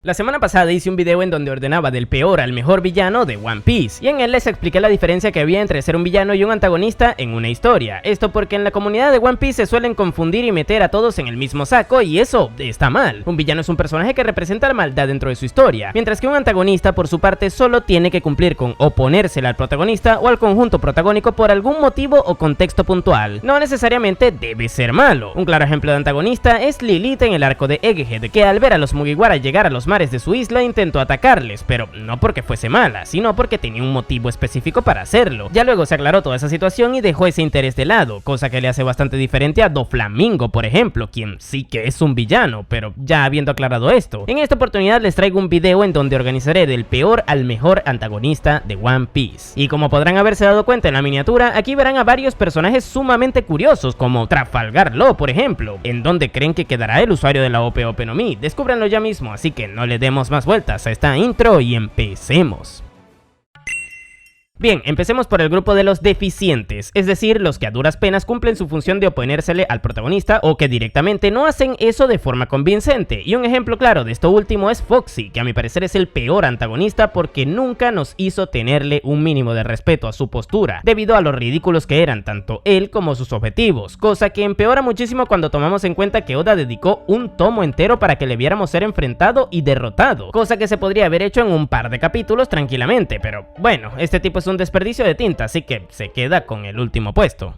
La semana pasada hice un video en donde ordenaba del peor al mejor villano de One Piece, y en él les expliqué la diferencia que había entre ser un villano y un antagonista en una historia. Esto porque en la comunidad de One Piece se suelen confundir y meter a todos en el mismo saco, y eso está mal. Un villano es un personaje que representa la maldad dentro de su historia, mientras que un antagonista por su parte solo tiene que cumplir con oponérsela al protagonista o al conjunto protagónico por algún motivo o contexto puntual. No necesariamente debe ser malo. Un claro ejemplo de antagonista es Lilith en el arco de Egghead, que al ver a los Mugiwara llegar a los mares de su isla intentó atacarles, pero no porque fuese mala, sino porque tenía un motivo específico para hacerlo. Ya luego se aclaró toda esa situación y dejó ese interés de lado, cosa que le hace bastante diferente a Doflamingo, por ejemplo, quien sí que es un villano. Pero ya habiendo aclarado esto, en esta oportunidad les traigo un video en donde organizaré del peor al mejor antagonista de One Piece. Y como podrán haberse dado cuenta en la miniatura, aquí verán a varios personajes sumamente curiosos, como Trafalgar Law, por ejemplo. ¿En dónde creen que quedará el usuario de la OP no Mi? Descúbranlo ya mismo, así que no le demos más vueltas a esta intro y empecemos. Bien, empecemos por el grupo de los deficientes, es decir, los que a duras penas cumplen su función de oponérsele al protagonista o que directamente no hacen eso de forma convincente. Y un ejemplo claro de esto último es Foxy, que a mi parecer es el peor antagonista porque nunca nos hizo tenerle un mínimo de respeto a su postura, debido a los ridículos que eran tanto él como sus objetivos, cosa que empeora muchísimo cuando tomamos en cuenta que Oda dedicó un tomo entero para que le viéramos ser enfrentado y derrotado, cosa que se podría haber hecho en un par de capítulos tranquilamente, pero bueno, este tipo es un desperdicio de tinta, así que se queda con el último puesto.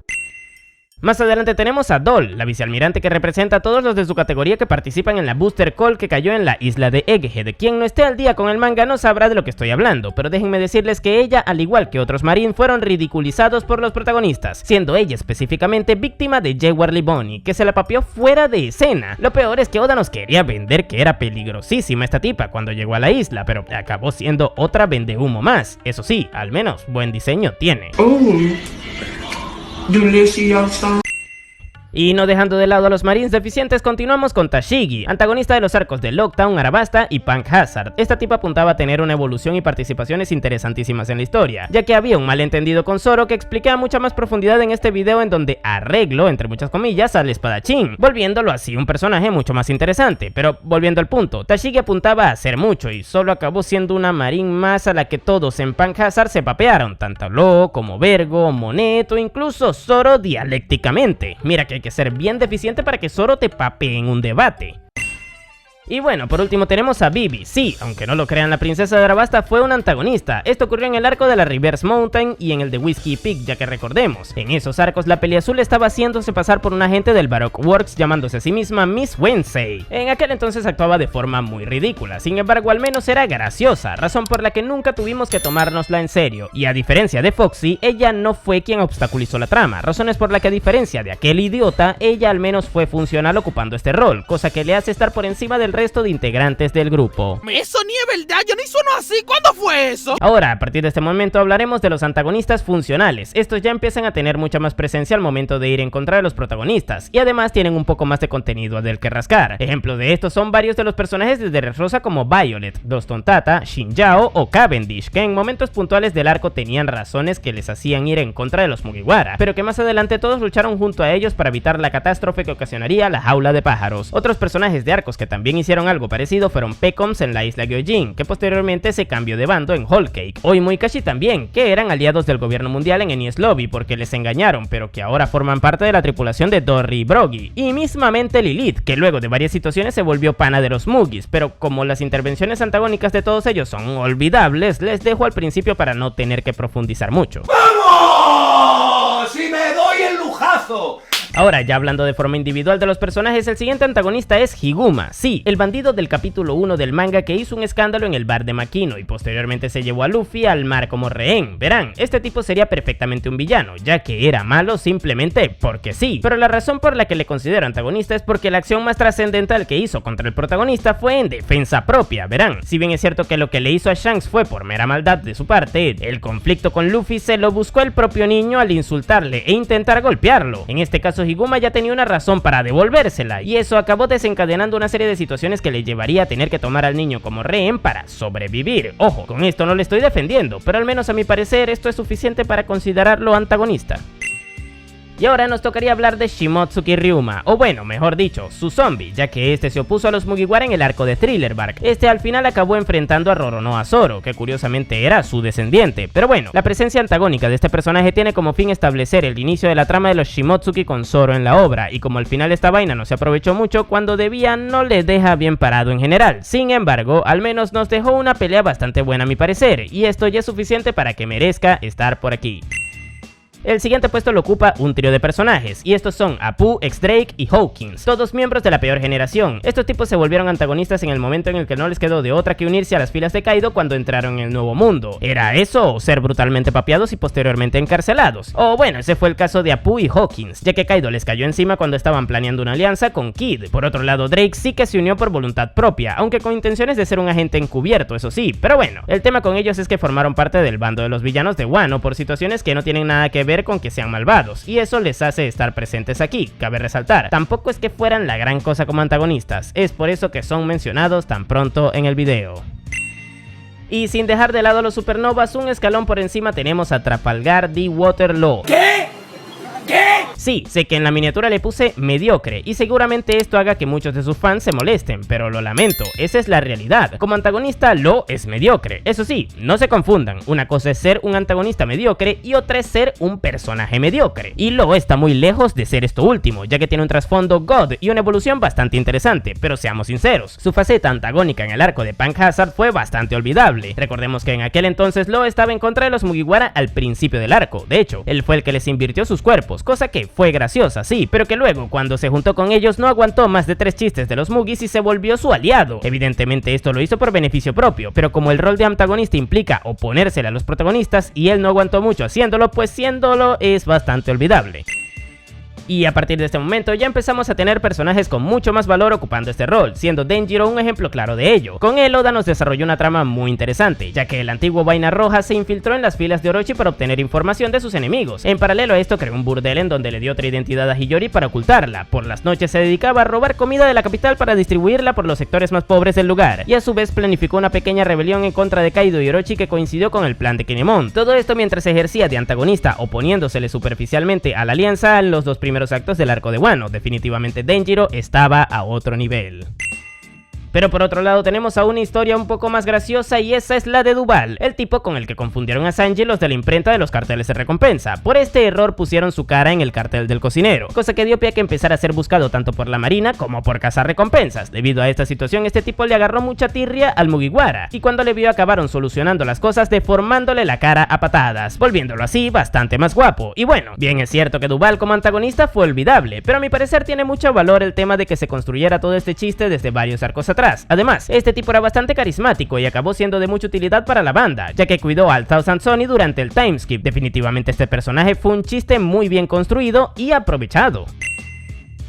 Más adelante tenemos a Doll, la vicealmirante que representa a todos los de su categoría que participan en la Booster Call que cayó en la isla de Egghead. Quien no esté al día con el manga no sabrá de lo que estoy hablando, pero déjenme decirles que ella, al igual que otros Marine, fueron ridiculizados por los protagonistas, siendo ella específicamente víctima de Jewearly Bunny, que se la papió fuera de escena. Lo peor es que Oda nos quería vender que era peligrosísima esta tipa cuando llegó a la isla, pero acabó siendo otra vendehumo más. Eso sí, al menos buen diseño tiene. Y no dejando de lado a los Marines deficientes, continuamos con Tashigi, antagonista de los arcos de Lockdown, Arabasta y Punk Hazard. Esta tipa apuntaba a tener una evolución y participaciones interesantísimas en la historia, ya que había un malentendido con Zoro que expliqué a mucha más profundidad en este video, en donde arreglo, entre muchas comillas, al espadachín, volviéndolo así un personaje mucho más interesante. Pero volviendo al punto, Tashigi apuntaba a hacer mucho y solo acabó siendo una Marine más a la que todos en Punk Hazard se papearon, tanto Law como Vergo, Monet o incluso Zoro dialécticamente. Mira que hay que ser bien deficiente para que Zoro te papee en un debate. Y bueno, por último tenemos a Vivi. Sí, aunque no lo crean, la princesa de Arabasta fue una antagonista. Esto ocurrió en el arco de la Reverse Mountain y en el de Whiskey Peak, ya que recordemos, en esos arcos la Peliazul estaba haciéndose pasar por un agente del Baroque Works llamándose a sí misma Miss Wednesday. En aquel entonces actuaba de forma muy ridícula, sin embargo al menos era graciosa, razón por la que nunca tuvimos que tomárnosla en serio. Y a diferencia de Foxy, ella no fue quien obstaculizó la trama, razones por la que a diferencia de aquel idiota, ella al menos fue funcional ocupando este rol, cosa que le hace estar por encima del resto de integrantes del grupo. Eso ni es verdad, yo ni sueno así. ¿Cuándo fue eso? Ahora, a partir de este momento hablaremos de los antagonistas funcionales. Estos ya empiezan a tener mucha más presencia al momento de ir en contra de los protagonistas, y además tienen un poco más de contenido del que rascar. Ejemplo de estos son varios de los personajes de Dressrosa como Violet, Dos Tontata, Shinjao o Cavendish, que en momentos puntuales del arco tenían razones que les hacían ir en contra de los Mugiwara, pero que más adelante todos lucharon junto a ellos para evitar la catástrofe que ocasionaría la jaula de pájaros. Otros personajes de arcos que también hicieron algo parecido fueron Pecoms en la isla Gyojin, que posteriormente se cambió de bando en Whole Cake, o Imuikashi también, que eran aliados del gobierno mundial en Enies Lobby porque les engañaron, pero que ahora forman parte de la tripulación de Dory y Brogy, y mismamente Lilith, que luego de varias situaciones se volvió pana de los Mugis, pero como las intervenciones antagónicas de todos ellos son olvidables, les dejo al principio para no tener que profundizar mucho. ¡Vamos! ¡Si me doy el lujazo! Ahora, ya hablando de forma individual de los personajes, el siguiente antagonista es Higuma, sí, el bandido del capítulo 1 del manga que hizo un escándalo en el bar de Makino y posteriormente se llevó a Luffy al mar como rehén. Verán, este tipo sería perfectamente un villano, ya que era malo simplemente porque sí, pero la razón por la que le considero antagonista es porque la acción más trascendental que hizo contra el protagonista fue en defensa propia. Verán, si bien es cierto que lo que le hizo a Shanks fue por mera maldad de su parte, el conflicto con Luffy se lo buscó el propio niño al insultarle e intentar golpearlo. En este caso Higuma ya tenía una razón para devolvérsela, y eso acabó desencadenando una serie de situaciones que le llevaría a tener que tomar al niño como rehén para sobrevivir. Ojo, con esto no le estoy defendiendo, pero al menos a mi parecer esto es suficiente para considerarlo antagonista. Y ahora nos tocaría hablar de Shimotsuki Ryuma, o bueno, mejor dicho, su zombie, ya que este se opuso a los Mugiwara en el arco de Thriller Bark. Este al final acabó enfrentando a Roronoa Zoro, que curiosamente era su descendiente. Pero bueno, la presencia antagónica de este personaje tiene como fin establecer el inicio de la trama de los Shimotsuki con Zoro en la obra, y como al final esta vaina no se aprovechó mucho cuando debía, no le deja bien parado en general. Sin embargo, al menos nos dejó una pelea bastante buena a mi parecer, y esto ya es suficiente para que merezca estar por aquí. El siguiente puesto lo ocupa un trío de personajes, y estos son Apu, X-Drake y Hawkins, todos miembros de la peor generación. Estos tipos se volvieron antagonistas en el momento en el que no les quedó de otra que unirse a las filas de Kaido cuando entraron en el nuevo mundo. ¿Era eso o ser brutalmente papeados y posteriormente encarcelados? O bueno, ese fue el caso de Apu y Hawkins, ya que Kaido les cayó encima cuando estaban planeando una alianza con Kid. Por otro lado, Drake sí que se unió por voluntad propia, aunque con intenciones de ser un agente encubierto, eso sí. Pero bueno, el tema con ellos es que formaron parte del bando de los villanos de Wano por situaciones que no tienen nada que ver con que sean malvados, y eso les hace estar presentes aquí. Cabe resaltar, tampoco es que fueran la gran cosa como antagonistas, es por eso que son mencionados tan pronto en el video. Y sin dejar de lado a los supernovas, un escalón por encima tenemos a Trafalgar D. Waterloo. ¿Qué? Sí, sé que en la miniatura le puse mediocre, y seguramente esto haga que muchos de sus fans se molesten, pero lo lamento, esa es la realidad. Como antagonista, Law es mediocre. Eso sí, no se confundan, una cosa es ser un antagonista mediocre y otra es ser un personaje mediocre. Y Law está muy lejos de ser esto último, ya que tiene un trasfondo God y una evolución bastante interesante, pero seamos sinceros, su faceta antagónica en el arco de Punk Hazard fue bastante olvidable. Recordemos que en aquel entonces Law estaba en contra de los Mugiwara al principio del arco, de hecho, él fue el que les invirtió sus cuerpos, cosa que fue graciosa, sí, pero que luego cuando se juntó con ellos no aguantó más de 3 chistes de los Mugis y se volvió su aliado. Evidentemente esto lo hizo por beneficio propio, pero como el rol de antagonista implica oponérsele a los protagonistas y él no aguantó mucho haciéndolo, pues siéndolo es bastante olvidable. Y a partir de este momento ya empezamos a tener personajes con mucho más valor ocupando este rol, siendo Denjiro un ejemplo claro de ello. Con él Oda nos desarrolló una trama muy interesante, ya que el antiguo Vaina Roja se infiltró en las filas de Orochi para obtener información de sus enemigos. En paralelo a esto creó un burdel en donde le dio otra identidad a Hiyori para ocultarla. Por las noches se dedicaba a robar comida de la capital para distribuirla por los sectores más pobres del lugar, y a su vez planificó una pequeña rebelión en contra de Kaido y Orochi que coincidió con el plan de Kinemon. Todo esto mientras ejercía de antagonista oponiéndosele superficialmente a la alianza en los dos primeros actos del arco de Wano. Definitivamente Denjiro estaba a otro nivel. Pero por otro lado tenemos a una historia un poco más graciosa, y esa es la de Duval, el tipo con el que confundieron a Sanji los de la imprenta de los carteles de recompensa. Por este error pusieron su cara en el cartel del cocinero, cosa que dio pie a que empezara a ser buscado tanto por la marina como por cazar recompensas. Debido a esta situación este tipo le agarró mucha tirria al Mugiwara, y cuando le vio acabaron solucionando las cosas deformándole la cara a patadas, volviéndolo así bastante más guapo. Y bueno, bien es cierto que Duval como antagonista fue olvidable, pero a mi parecer tiene mucho valor el tema de que se construyera todo este chiste desde varios arcos atrás. Además, este tipo era bastante carismático y acabó siendo de mucha utilidad para la banda, ya que cuidó al Thousand Sunny durante el timeskip. Definitivamente este personaje fue un chiste muy bien construido y aprovechado.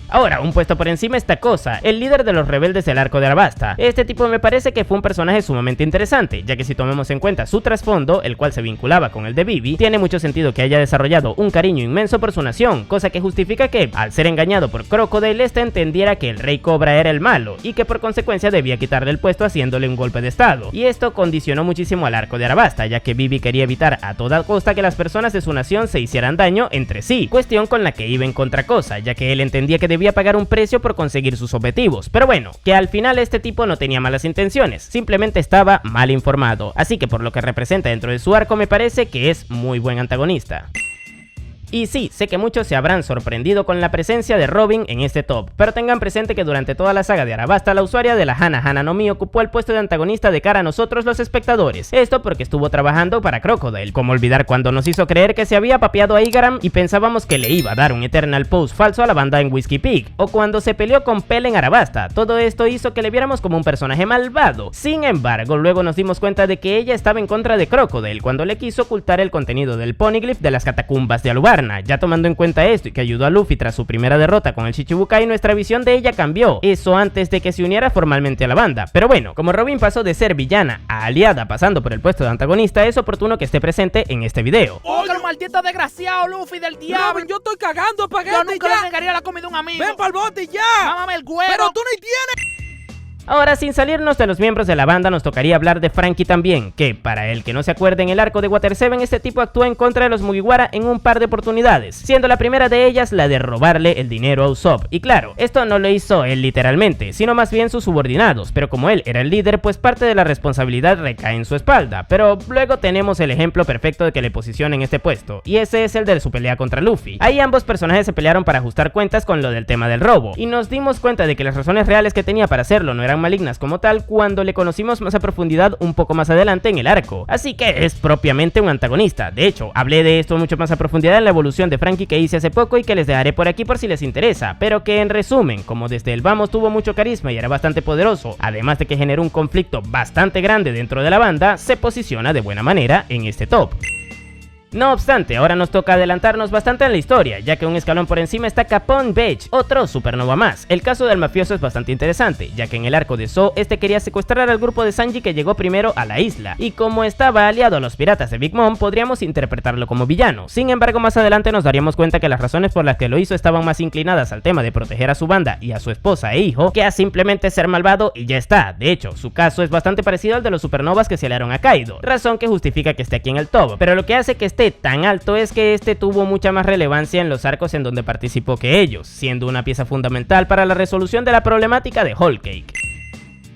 Ahora, un puesto por encima esta cosa, el líder de los rebeldes del arco de Arabasta. Este tipo me parece que fue un personaje sumamente interesante, ya que si tomamos en cuenta su trasfondo, el cual se vinculaba con el de Vivi, tiene mucho sentido que haya desarrollado un cariño inmenso por su nación, cosa que justifica que, al ser engañado por Crocodile, este entendiera que el Rey Cobra era el malo, y que por consecuencia debía quitarle el puesto haciéndole un golpe de estado. Y esto condicionó muchísimo al arco de Arabasta, ya que Vivi quería evitar a toda costa que las personas de su nación se hicieran daño entre sí, cuestión con la que iba en contra cosa, ya que él entendía que debía pagar un precio por conseguir sus objetivos. Pero bueno, que al final este tipo no tenía malas intenciones, simplemente estaba mal informado, así que por lo que representa dentro de su arco me parece que es muy buen antagonista. Y sí, sé que muchos se habrán sorprendido con la presencia de Robin en este top, pero tengan presente que durante toda la saga de Arabasta la usuaria de la Hana no Mi ocupó el puesto de antagonista de cara a nosotros los espectadores. Esto porque estuvo trabajando para Crocodile. Como olvidar cuando nos hizo creer que se había papeado a Igaram y pensábamos que le iba a dar un Eternal Pose falso a la banda en Whiskey Peak, o cuando se peleó con Pell en Arabasta. Todo esto hizo que le viéramos como un personaje malvado. Sin embargo, luego nos dimos cuenta de que ella estaba en contra de Crocodile cuando le quiso ocultar el contenido del Poneglyph de las catacumbas de Alubarna. Ya tomando en cuenta esto y que ayudó a Luffy tras su primera derrota con el Shichibukai, nuestra visión de ella cambió. Eso antes de que se uniera formalmente a la banda. Pero bueno, como Robin pasó de ser villana a aliada pasando por el puesto de antagonista, es oportuno que esté presente en este video. ¡Oye, maldito desgraciado, Luffy del diablo! Robin, yo estoy cagando, Yo nunca le negaría la comida a un amigo. ¡Ven pa'l bote ya! ¡Mámame el huevo! ¡Pero tú ni tienes! Ahora, sin salirnos de los miembros de la banda, nos tocaría hablar de Franky también, que para el que no se acuerde, en el arco de Water 7 este tipo actuó en contra de los Mugiwara en un par de oportunidades, siendo la primera de ellas la de robarle el dinero a Usopp. Y claro, esto no lo hizo él literalmente, sino más bien sus subordinados, pero como él era el líder, pues parte de la responsabilidad recae en su espalda. Pero luego tenemos el ejemplo perfecto de que le posicionen en este puesto, y ese es el de su pelea contra Luffy. Ahí ambos personajes se pelearon para ajustar cuentas con lo del tema del robo, y nos dimos cuenta de que las razones reales que tenía para hacerlo no eran malignas como tal cuando le conocimos más a profundidad un poco más adelante en el arco, así que es propiamente un antagonista. De hecho, hablé de esto mucho más a profundidad en la evolución de Franky que hice hace poco y que les dejaré por aquí por si les interesa, pero que en resumen, como desde el vamos tuvo mucho carisma y era bastante poderoso, además de que generó un conflicto bastante grande dentro de la banda, se posiciona de buena manera en este top. No obstante, ahora nos toca adelantarnos bastante en la historia, ya que un escalón por encima está Capone Beach, otro supernova más. El caso del mafioso es bastante interesante, ya que en el arco de Zou, este quería secuestrar al grupo de Sanji que llegó primero a la isla, y como estaba aliado a los piratas de Big Mom, podríamos interpretarlo como villano. Sin embargo, más adelante nos daríamos cuenta que las razones por las que lo hizo estaban más inclinadas al tema de proteger a su banda y a su esposa e hijo, que a simplemente ser malvado y ya está. De hecho, su caso es bastante parecido al de los supernovas que se aliaron a Kaido, razón que justifica que esté aquí en el top, pero lo que hace que esté tan alto es que este tuvo mucha más relevancia en los arcos en donde participó que ellos, siendo una pieza fundamental para la resolución de la problemática de Whole Cake.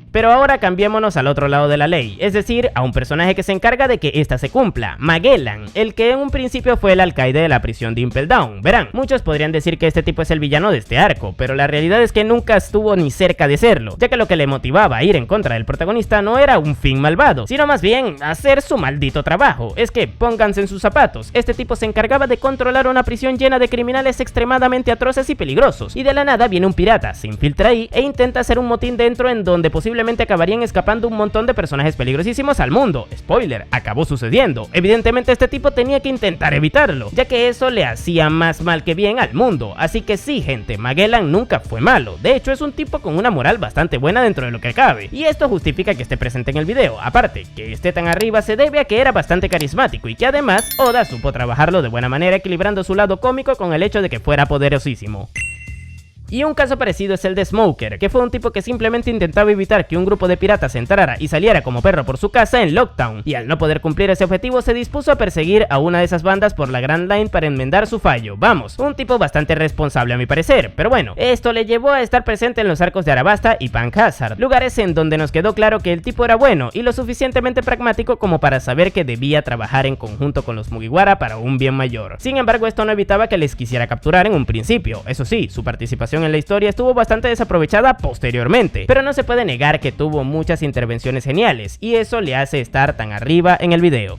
Pero ahora cambiémonos al otro lado de la ley, es decir, a un personaje que se encarga de que esta se cumpla, Magellan, el que en un principio fue el alcaide de la prisión de Impel Down. Verán, muchos podrían decir que este tipo es el villano de este arco, pero la realidad es que nunca estuvo ni cerca de serlo, ya que lo que le motivaba a ir en contra del protagonista no era un fin malvado, sino más bien hacer su maldito trabajo. Es que, pónganse en sus zapatos, este tipo se encargaba de controlar una prisión llena de criminales extremadamente atroces y peligrosos, y de la nada viene un pirata, se infiltra ahí e intenta hacer un motín dentro en donde posiblemente acabarían escapando un montón de personajes peligrosísimos al mundo. Spoiler, acabó sucediendo. Evidentemente este tipo tenía que intentar evitarlo, ya que eso le hacía más mal que bien al mundo. Así que sí, gente, Magellan nunca fue malo. De hecho, es un tipo con una moral bastante buena dentro de lo que cabe, y esto justifica que esté presente en el video. Aparte, que esté tan arriba se debe a que era bastante carismático y que además Oda supo trabajarlo de buena manera, equilibrando su lado cómico con el hecho de que fuera poderosísimo. Y un caso parecido es el de Smoker, que fue un tipo que simplemente intentaba evitar que un grupo de piratas entrara y saliera como perro por su casa en Lockdown, y al no poder cumplir ese objetivo se dispuso a perseguir a una de esas bandas por la Grand Line para enmendar su fallo. Vamos, un tipo bastante responsable a mi parecer, pero bueno, esto le llevó a estar presente en los arcos de Arabasta y Punk Hazard, lugares en donde nos quedó claro que el tipo era bueno y lo suficientemente pragmático como para saber que debía trabajar en conjunto con los Mugiwara para un bien mayor. Sin embargo, esto no evitaba que les quisiera capturar en un principio. Eso sí, su participación en la historia estuvo bastante desaprovechada posteriormente, pero no se puede negar que tuvo muchas intervenciones geniales, y eso le hace estar tan arriba en el video.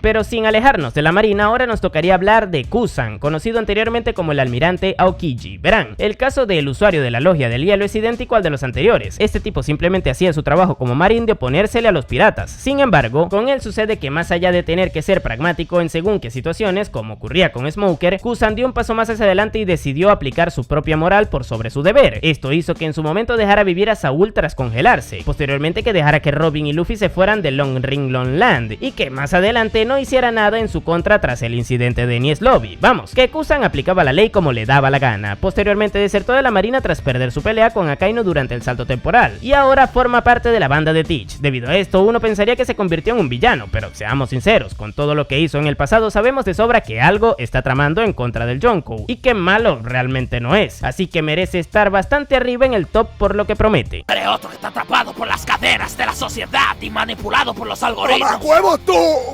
Pero sin alejarnos de la marina, ahora nos tocaría hablar de Kusan, conocido anteriormente como el almirante Aokiji. Verán, el caso del usuario de la logia del hielo es idéntico al de los anteriores. Este tipo simplemente hacía su trabajo como marín de oponérsele a los piratas. Sin embargo, con él sucede que más allá de tener que ser pragmático en según qué situaciones, como ocurría con Smoker, Kusan dio un paso más hacia adelante y decidió aplicar su propia moral por sobre su deber. Esto hizo que en su momento dejara vivir a Saúl tras congelarse, posteriormente que dejara que Robin y Luffy se fueran de Long Ringlong Land, y que más adelante no hiciera nada en su contra tras el incidente de Enies Lobby. Vamos, que Kusan aplicaba la ley como le daba la gana. Posteriormente desertó de la marina tras perder su pelea con Akainu durante el salto temporal, y ahora forma parte de la banda de Teach. Debido a esto, uno pensaría que se convirtió en un villano, pero seamos sinceros, con todo lo que hizo en el pasado sabemos de sobra que algo está tramando en contra del Yonkou, y que malo realmente no es, así que merece estar bastante arriba en el top por lo que promete. Eres otro que está atrapado por las cadenas de la sociedad y manipulado por los algoritmos. ¡Mamahuevo tú!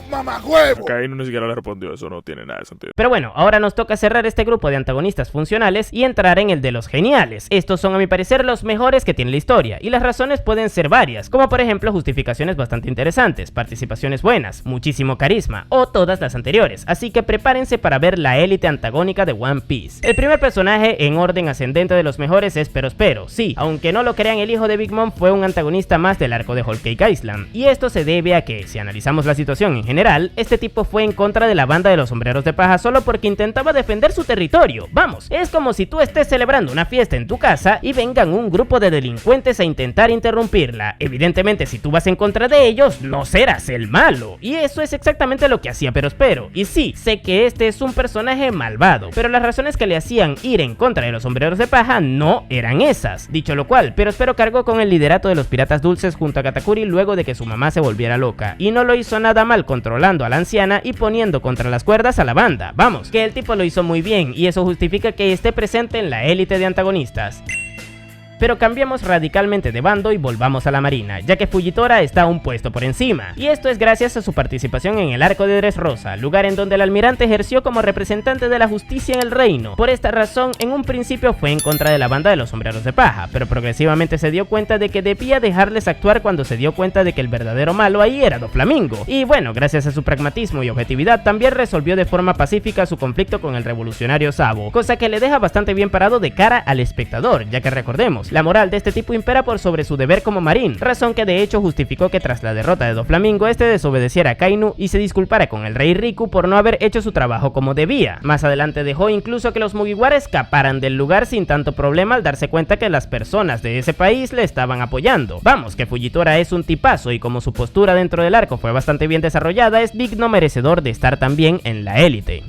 ¡Mamahuevo! Akainu ni siquiera le respondió, eso no tiene nada de sentido. Pero bueno, ahora nos toca cerrar este grupo de antagonistas funcionales y entrar en el de los geniales. Estos son a mi parecer los mejores que tiene la historia, y las razones pueden ser varias, como por ejemplo justificaciones bastante interesantes, participaciones buenas, muchísimo carisma, o todas las anteriores, así que prepárense para ver la élite antagónica de One Piece. El primer personaje en orden ascendente de los mejores es Perospero. Sí, aunque no lo crean, el hijo de Big Mom fue un antagonista más del arco de Whole Cake Island, y esto se debe a que, si analizamos la situación en general, este tipo fue en contra de la banda de los sombreros de paja solo porque intentaba defender su territorio. Vamos, es como si tú estés celebrando una fiesta en tu casa y vengan un grupo de delincuentes a intentar interrumpirla. Evidentemente, si tú vas en contra de ellos, no serás el malo. Y eso es exactamente lo que hacía Perospero. Y sí, sé que este es un personaje malvado, pero las razones que le hacían ir en contra de los sombreros de paja no eran esas. Dicho lo cual, Perospero cargó con el liderato de los piratas dulces junto a Katakuri luego de que su mamá se volviera loca. Y no lo hizo nada mal controlando a la anciana y poniendo contra las cuerdas a la banda. Vamos, que el tipo lo hizo muy bien y eso justifica que esté presente en la élite de antagonistas. Pero cambiemos radicalmente de bando y volvamos a la marina, ya que Fujitora está un puesto por encima, y esto es gracias a su participación en el arco de Dressrosa, lugar en donde el almirante ejerció como representante de la justicia en el reino. Por esta razón, en un principio fue en contra de la banda de los sombreros de paja, pero progresivamente se dio cuenta de que debía dejarles actuar cuando se dio cuenta de que el verdadero malo ahí era Doflamingo. Y bueno, gracias a su pragmatismo y objetividad, también resolvió de forma pacífica su conflicto con el revolucionario Sabo, cosa que le deja bastante bien parado de cara al espectador, ya que recordemos, la moral de este tipo impera por sobre su deber como marín, razón que de hecho justificó que tras la derrota de Doflamingo este desobedeciera a Kainu y se disculpara con el rey Riku por no haber hecho su trabajo como debía. Más adelante dejó incluso que los Mugiwara escaparan del lugar sin tanto problema al darse cuenta que las personas de ese país le estaban apoyando. Vamos, que Fujitora es un tipazo y como su postura dentro del arco fue bastante bien desarrollada, es digno merecedor de estar también en la élite.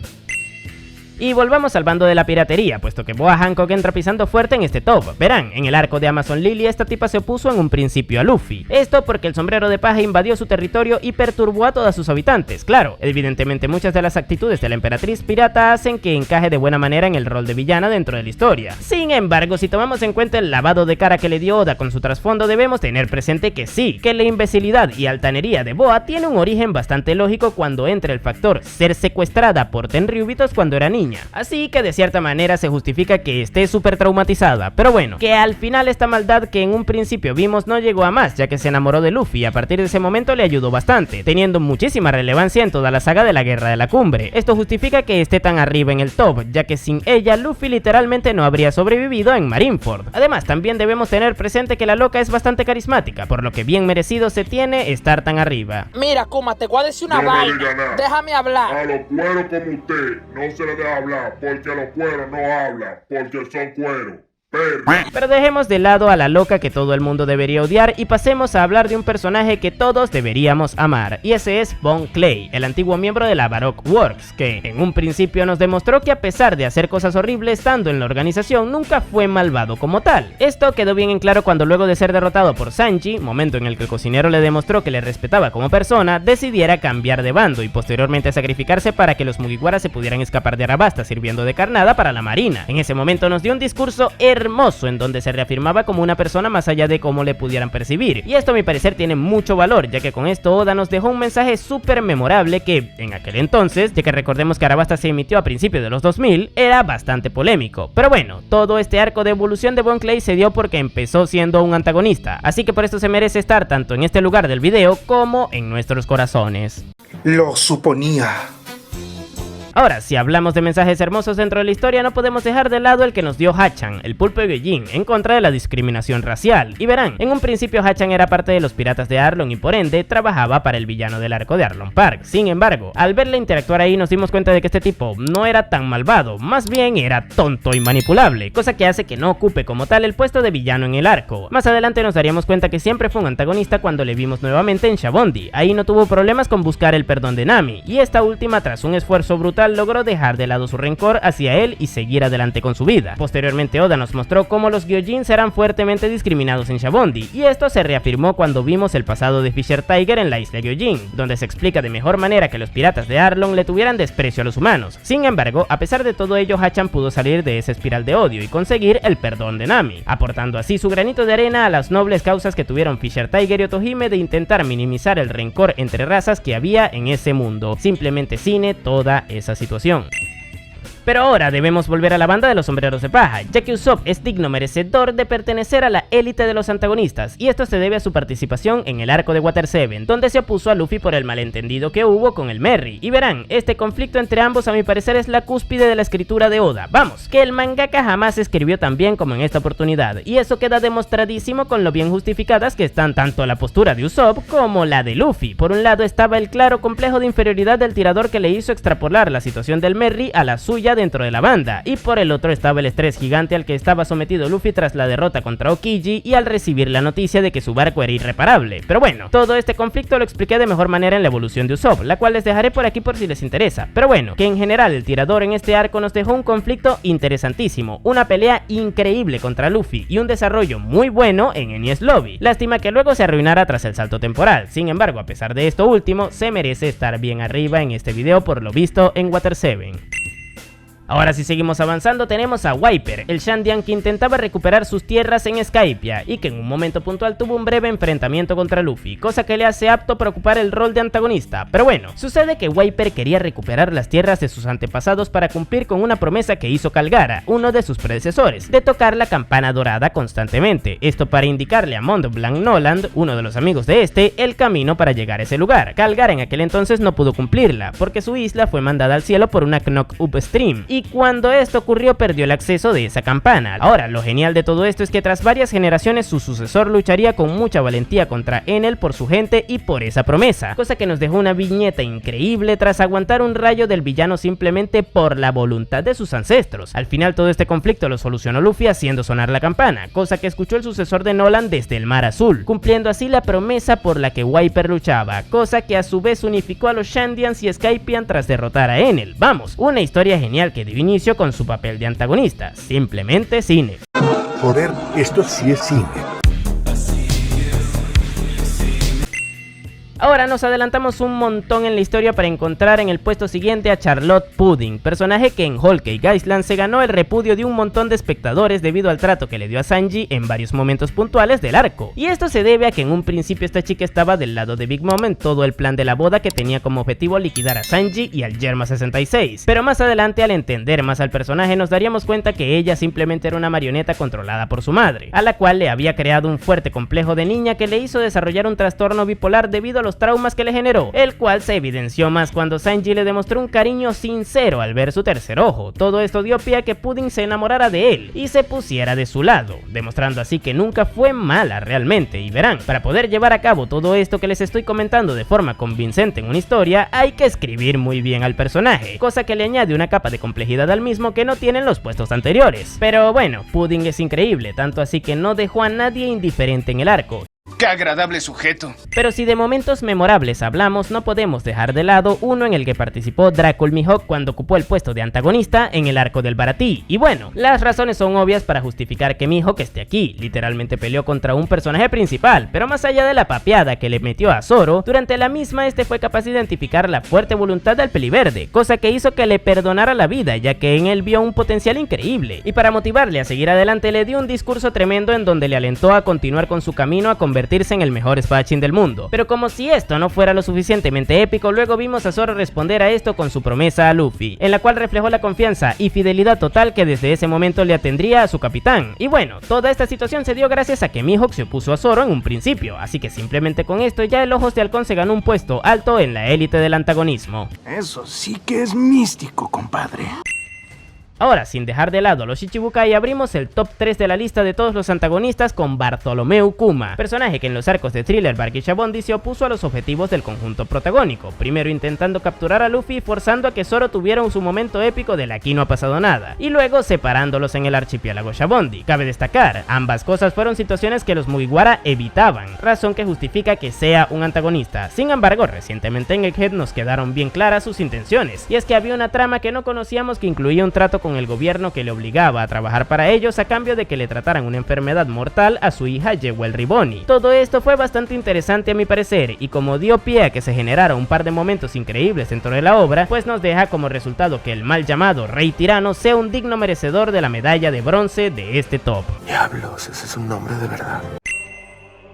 Y volvamos al bando de la piratería, puesto que Boa Hancock entra pisando fuerte en este top. Verán, en el arco de Amazon Lily esta tipa se opuso en un principio a Luffy. Esto porque el sombrero de paja invadió su territorio y perturbó a todos sus habitantes. Claro, evidentemente muchas de las actitudes de la emperatriz pirata hacen que encaje de buena manera en el rol de villana dentro de la historia. Sin embargo, si tomamos en cuenta el lavado de cara que le dio Oda con su trasfondo, debemos tener presente que sí, que la imbecilidad y altanería de Boa tiene un origen bastante lógico cuando entra el factor ser secuestrada por Tenryubitos cuando era niña. Así que de cierta manera se justifica que esté súper traumatizada, pero bueno, que al final esta maldad que en un principio vimos no llegó a más, ya que se enamoró de Luffy y a partir de ese momento le ayudó bastante, teniendo muchísima relevancia en toda la saga de la Guerra de la Cumbre. Esto justifica que esté tan arriba en el top, ya que sin ella Luffy literalmente no habría sobrevivido en Marineford. Además, también debemos tener presente que la loca es bastante carismática, por lo que bien merecido se tiene estar tan arriba. Mira, Kuma, te voy a decir una vaina. Déjame hablar. A los cueros como usted no se les deja hablar, porque los cueros no hablan, porque son cueros. Pero dejemos de lado a la loca que todo el mundo debería odiar y pasemos a hablar de un personaje que todos deberíamos amar, y ese es Bon Clay, el antiguo miembro de la Baroque Works, que en un principio nos demostró que a pesar de hacer cosas horribles estando en la organización, nunca fue malvado como tal. Esto quedó bien en claro cuando luego de ser derrotado por Sanji, momento en el que el cocinero le demostró que le respetaba como persona, decidiera cambiar de bando y posteriormente sacrificarse para que los Mugiwara se pudieran escapar de Arabasta sirviendo de carnada para la marina. En ese momento nos dio un discurso hermoso en donde se reafirmaba como una persona más allá de cómo le pudieran percibir, y esto a mi parecer tiene mucho valor, ya que con esto Oda nos dejó un mensaje súper memorable que en aquel entonces, ya que recordemos que Arabasta se emitió a principios de los 2000, era bastante polémico. Pero bueno, todo este arco de evolución de Bon Clay se dio porque empezó siendo un antagonista, así que por esto se merece estar tanto en este lugar del video como en nuestros corazones. Lo suponía. Ahora, si hablamos de mensajes hermosos dentro de la historia, no podemos dejar de lado el que nos dio Hachan, el pulpo de Gyojin, en contra de la discriminación racial. Y verán, en un principio Hachan era parte de los piratas de Arlong y por ende trabajaba para el villano del arco de Arlong Park. Sin embargo, al verle interactuar ahí nos dimos cuenta de que este tipo no era tan malvado, más bien era tonto y manipulable, cosa que hace que no ocupe como tal el puesto de villano en el arco. Más adelante nos daríamos cuenta que siempre fue un antagonista cuando le vimos nuevamente en Shabondi. Ahí no tuvo problemas con buscar el perdón de Nami, y esta última, tras un esfuerzo brutal, logró dejar de lado su rencor hacia él y seguir adelante con su vida. Posteriormente Oda nos mostró cómo los Gyojin serán fuertemente discriminados en Shabondi, y esto se reafirmó cuando vimos el pasado de Fisher Tiger en la isla Gyojin, donde se explica de mejor manera que los piratas de Arlong le tuvieran desprecio a los humanos. Sin embargo, a pesar de todo ello, Hachan pudo salir de esa espiral de odio y conseguir el perdón de Nami, aportando así su granito de arena a las nobles causas que tuvieron Fisher Tiger y Otohime de intentar minimizar el rencor entre razas que había en ese mundo. Simplemente cine toda esa situación. Pero ahora debemos volver a la banda de los sombreros de paja, ya que Usopp es digno merecedor de pertenecer a la élite de los antagonistas, y esto se debe a su participación en el arco de Water 7, donde se opuso a Luffy por el malentendido que hubo con el Merry. Y verán, este conflicto entre ambos a mi parecer es la cúspide de la escritura de Oda. Vamos, que el mangaka jamás escribió tan bien como en esta oportunidad, y eso queda demostradísimo con lo bien justificadas que están tanto la postura de Usopp como la de Luffy. Por un lado estaba el claro complejo de inferioridad del tirador que le hizo extrapolar la situación del Merry a la suya dentro de la banda, y por el otro estaba el estrés gigante al que estaba sometido Luffy tras la derrota contra Aokiji y al recibir la noticia de que su barco era irreparable. Pero bueno, todo este conflicto lo expliqué de mejor manera en la evolución de Usopp, la cual les dejaré por aquí por si les interesa. Pero bueno, que en general el tirador en este arco nos dejó un conflicto interesantísimo, una pelea increíble contra Luffy y un desarrollo muy bueno en Enies Lobby. Lástima que luego se arruinara tras el salto temporal. Sin embargo, a pesar de esto último, se merece estar bien arriba en este video por lo visto en Water 7. Ahora si seguimos avanzando tenemos a Wiper, el Shandian que intentaba recuperar sus tierras en Skypiea y que en un momento puntual tuvo un breve enfrentamiento contra Luffy, cosa que le hace apto para ocupar el rol de antagonista. Pero bueno, sucede que Wiper quería recuperar las tierras de sus antepasados para cumplir con una promesa que hizo Calgara, uno de sus predecesores, de tocar la campana dorada constantemente, esto para indicarle a Mont Blanc Noland, uno de los amigos de este, el camino para llegar a ese lugar. Calgara en aquel entonces no pudo cumplirla, porque su isla fue mandada al cielo por una Knock Upstream, y cuando esto ocurrió perdió el acceso de esa campana. Ahora, lo genial de todo esto es que tras varias generaciones su sucesor lucharía con mucha valentía contra Enel por su gente y por esa promesa, cosa que nos dejó una viñeta increíble tras aguantar un rayo del villano simplemente por la voluntad de sus ancestros. Al final todo este conflicto lo solucionó Luffy haciendo sonar la campana, cosa que escuchó el sucesor de Noland desde el Mar Azul, cumpliendo así la promesa por la que Wiper luchaba, cosa que a su vez unificó a los Shandians y Skypiea tras derrotar a Enel. Vamos, una historia genial que dio inicio con su papel de antagonista, simplemente cine. Joder, esto sí es cine. Ahora nos adelantamos un montón en la historia para encontrar en el puesto siguiente a Charlotte Pudding, personaje que en Whole Cake Island se ganó el repudio de un montón de espectadores debido al trato que le dio a Sanji en varios momentos puntuales del arco. Y esto se debe a que en un principio esta chica estaba del lado de Big Mom en todo el plan de la boda que tenía como objetivo liquidar a Sanji y al Germa 66. Pero más adelante, al entender más al personaje, nos daríamos cuenta que ella simplemente era una marioneta controlada por su madre, a la cual le había creado un fuerte complejo de niña que le hizo desarrollar un trastorno bipolar debido a los traumas que le generó, el cual se evidenció más cuando Sanji le demostró un cariño sincero al ver su tercer ojo. Todo esto dio pie a que Pudding se enamorara de él y se pusiera de su lado, demostrando así que nunca fue mala realmente. Y verán, para poder llevar a cabo todo esto que les estoy comentando de forma convincente en una historia, hay que escribir muy bien al personaje, cosa que le añade una capa de complejidad al mismo que no tienen los puestos anteriores. Pero bueno, Pudding es increíble, tanto así que no dejó a nadie indiferente en el arco. ¡Qué agradable sujeto! Pero si de momentos memorables hablamos, no podemos dejar de lado uno en el que participó Dracul Mihawk cuando ocupó el puesto de antagonista en el arco del Baratie. Y bueno, las razones son obvias para justificar que Mihawk esté aquí. Literalmente peleó contra un personaje principal, pero más allá de la papeada que le metió a Zoro, durante la misma este fue capaz de identificar la fuerte voluntad del peliverde, cosa que hizo que le perdonara la vida, ya que en él vio un potencial increíble. Y para motivarle a seguir adelante le dio un discurso tremendo en donde le alentó a continuar con su camino a convertirse en el mejor espadachín del mundo. Pero como si esto no fuera lo suficientemente épico, luego vimos a Zoro responder a esto con su promesa a Luffy, en la cual reflejó la confianza y fidelidad total que desde ese momento le atendría a su capitán. Y bueno, toda esta situación se dio gracias a que Mihawk se opuso a Zoro en un principio, así que simplemente con esto ya el Ojos de Halcón se ganó un puesto alto en la élite del antagonismo. Eso sí que es místico, compadre. Ahora, sin dejar de lado a los Shichibukai, abrimos el top 3 de la lista de todos los antagonistas con Bartholomew Kuma, personaje que en los arcos de Thriller Bark y Shabondi se opuso a los objetivos del conjunto protagónico, primero intentando capturar a Luffy forzando a que Zoro tuviera su momento épico del aquí no ha pasado nada, y luego separándolos en el archipiélago Shabondi. Cabe destacar, ambas cosas fueron situaciones que los Mugiwara evitaban, razón que justifica que sea un antagonista. Sin embargo, recientemente en Egghead nos quedaron bien claras sus intenciones, y es que había una trama que no conocíamos que incluía un trato con el gobierno que le obligaba a trabajar para ellos a cambio de que le trataran una enfermedad mortal a su hija Jewel Riboni. Todo esto fue bastante interesante a mi parecer, y como dio pie a que se generara un par de momentos increíbles dentro de la obra, pues nos deja como resultado que el mal llamado Rey Tirano sea un digno merecedor de la medalla de bronce de este top. Diablos, ese es un nombre de verdad.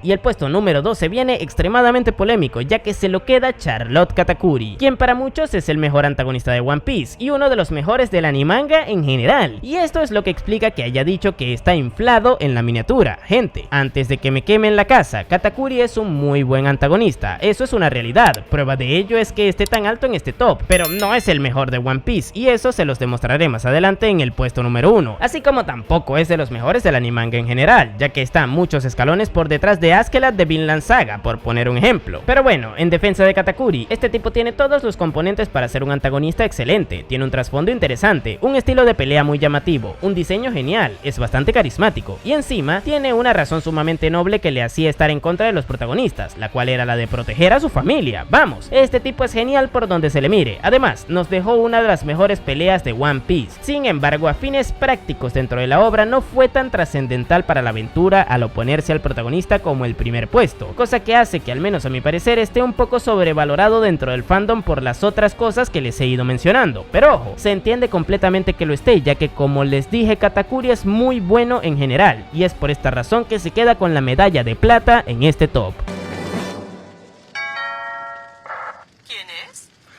Y el puesto número 12 viene extremadamente polémico, ya que se lo queda Charlotte Katakuri, quien para muchos es el mejor antagonista de One Piece y uno de los mejores del animanga en general. Y esto es lo que explica que haya dicho que está inflado en la miniatura. Gente, antes de que me quemen la casa, Katakuri es un muy buen antagonista, eso es una realidad. Prueba de ello es que esté tan alto en este top, pero no es el mejor de One Piece, y eso se los demostraré más adelante en el puesto número 1, así como tampoco es de los mejores del animanga en general, ya que está muchos escalones por detrás de Askeladd de Vinland Saga, por poner un ejemplo. Pero bueno, en defensa de Katakuri, este tipo tiene todos los componentes para ser un antagonista excelente. Tiene un trasfondo interesante, un estilo de pelea muy llamativo, un diseño genial, es bastante carismático y encima tiene una razón sumamente noble que le hacía estar en contra de los protagonistas, la cual era la de proteger a su familia. Vamos, este tipo es genial por donde se le mire. Además, nos dejó una de las mejores peleas de One Piece. Sin embargo, a fines prácticos dentro de la obra no fue tan trascendental para la aventura al oponerse al protagonista como el primer puesto, cosa que hace que al menos a mi parecer esté un poco sobrevalorado dentro del fandom por las otras cosas que les he ido mencionando. Pero ojo, se entiende completamente que lo esté, ya que como les dije, Katakuri es muy bueno en general, y es por esta razón que se queda con la medalla de plata en este top.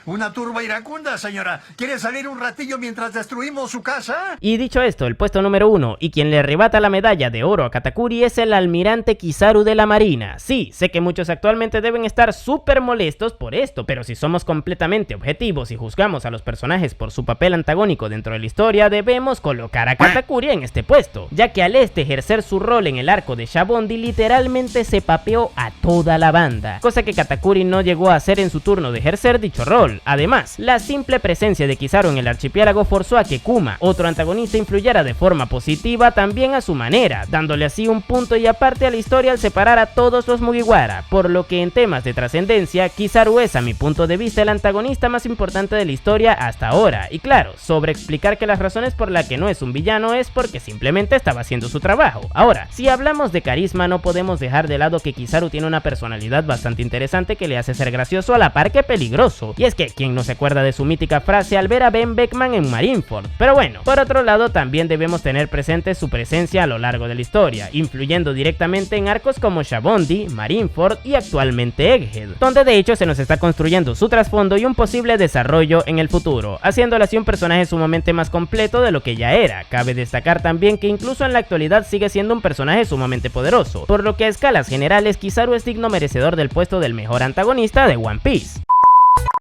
Una turba iracunda, señora. ¿Quiere salir un ratillo mientras destruimos su casa? Y dicho esto, el puesto número 1 y quien le arrebata la medalla de oro a Katakuri es el almirante Kizaru de la Marina. Sí, sé que muchos actualmente deben estar súper molestos por esto, pero si somos completamente objetivos y juzgamos a los personajes por su papel antagónico dentro de la historia, debemos colocar a Katakuri en este puesto, ya que al ejercer su rol en el arco de Shabondi literalmente se papeó a toda la banda, cosa que Katakuri no llegó a hacer en su turno de ejercer dicho rol. Además, la simple presencia de Kizaru en el archipiélago forzó a que Kuma, otro antagonista, influyera de forma positiva también a su manera, dándole así un punto y aparte a la historia al separar a todos los Mugiwara, por lo que en temas de trascendencia, Kizaru es a mi punto de vista el antagonista más importante de la historia hasta ahora. Y claro, sobre explicar que las razones por las que no es un villano es porque simplemente estaba haciendo su trabajo. Ahora, si hablamos de carisma, no podemos dejar de lado que Kizaru tiene una personalidad bastante interesante que le hace ser gracioso a la par que peligroso, y es que ¿quién no se acuerda de su mítica frase al ver a Ben Beckman en Marineford? Pero bueno, por otro lado también debemos tener presente su presencia a lo largo de la historia, influyendo directamente en arcos como Shabondi, Marineford y actualmente Egghead, donde de hecho se nos está construyendo su trasfondo y un posible desarrollo en el futuro, haciéndolo así un personaje sumamente más completo de lo que ya era. Cabe destacar también que incluso en la actualidad sigue siendo un personaje sumamente poderoso, por lo que a escalas generales Kizaru es digno merecedor del puesto del mejor antagonista de One Piece.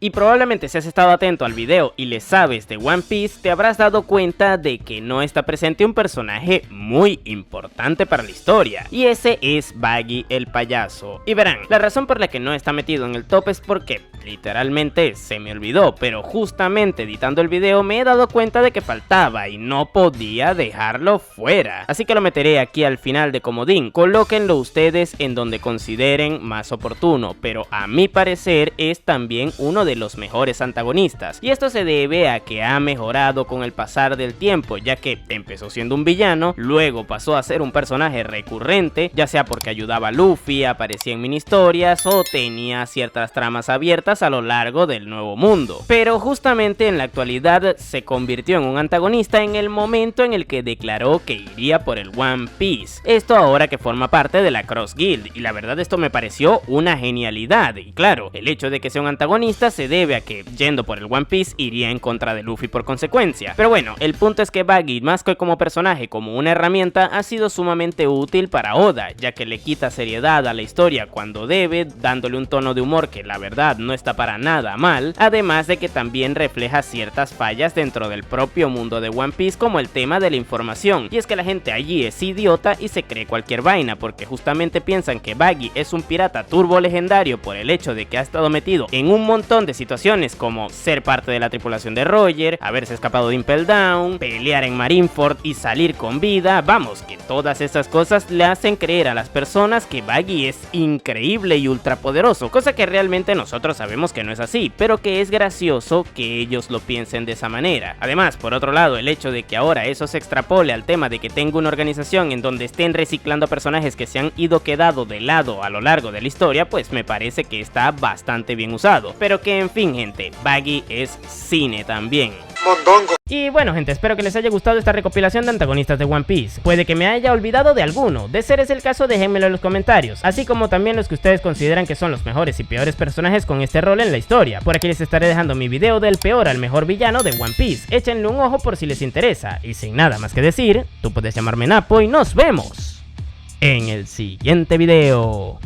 Y probablemente si has estado atento al video y le sabes de One Piece, te habrás dado cuenta de que no está presente un personaje muy importante para la historia, y ese es Baggy el payaso. Y verán, la razón por la que no está metido en el top es porque literalmente se me olvidó, pero justamente editando el video me he dado cuenta de que faltaba y no podía dejarlo fuera, así que lo meteré aquí al final de comodín. Colóquenlo ustedes en donde consideren más oportuno, pero a mi parecer es también uno de los mejores antagonistas, y esto se debe a que ha mejorado con el pasar del tiempo, ya que empezó siendo un villano, luego pasó a ser un personaje recurrente, ya sea porque ayudaba a Luffy, aparecía en mini historias o tenía ciertas tramas abiertas a lo largo del nuevo mundo, pero justamente en la actualidad se convirtió en un antagonista en el momento en el que declaró que iría por el One Piece, esto ahora que forma parte de la Cross Guild, y la verdad esto me pareció una genialidad. Y claro, el hecho de que sea un antagonista se debe a que yendo por el One Piece iría en contra de Luffy por consecuencia. Pero bueno, el punto es que Baggy, más que como personaje como una herramienta, ha sido sumamente útil para Oda, ya que le quita seriedad a la historia cuando debe, dándole un tono de humor que la verdad no está para nada mal, además de que también refleja ciertas fallas dentro del propio mundo de One Piece, como el tema de la información, y es que la gente allí es idiota y se cree cualquier vaina, porque justamente piensan que Baggy es un pirata turbo legendario por el hecho de que ha estado metido en un montón de situaciones como ser parte de la tripulación de Roger, haberse escapado de Impel Down, pelear en Marineford y salir con vida. Vamos, que todas esas cosas le hacen creer a las personas que Baggy es increíble y ultrapoderoso, cosa que realmente nosotros sabemos que no es así, pero que es gracioso que ellos lo piensen de esa manera. Además, por otro lado, el hecho de que ahora eso se extrapole al tema de que tengo una organización en donde estén reciclando personajes que se han ido quedado de lado a lo largo de la historia, pues me parece que está bastante bien usado, pero que en fin gente, Baggy es cine también. Y bueno gente, espero que les haya gustado esta recopilación de antagonistas de One Piece. Puede que me haya olvidado de alguno, de ser ese el caso déjenmelo en los comentarios, así como también los que ustedes consideran que son los mejores y peores personajes con este rol en la historia. Por aquí les estaré dejando mi video del peor al mejor villano de One Piece, échenle un ojo por si les interesa. Y sin nada más que decir, tú puedes llamarme Napo y nos vemos en el siguiente video.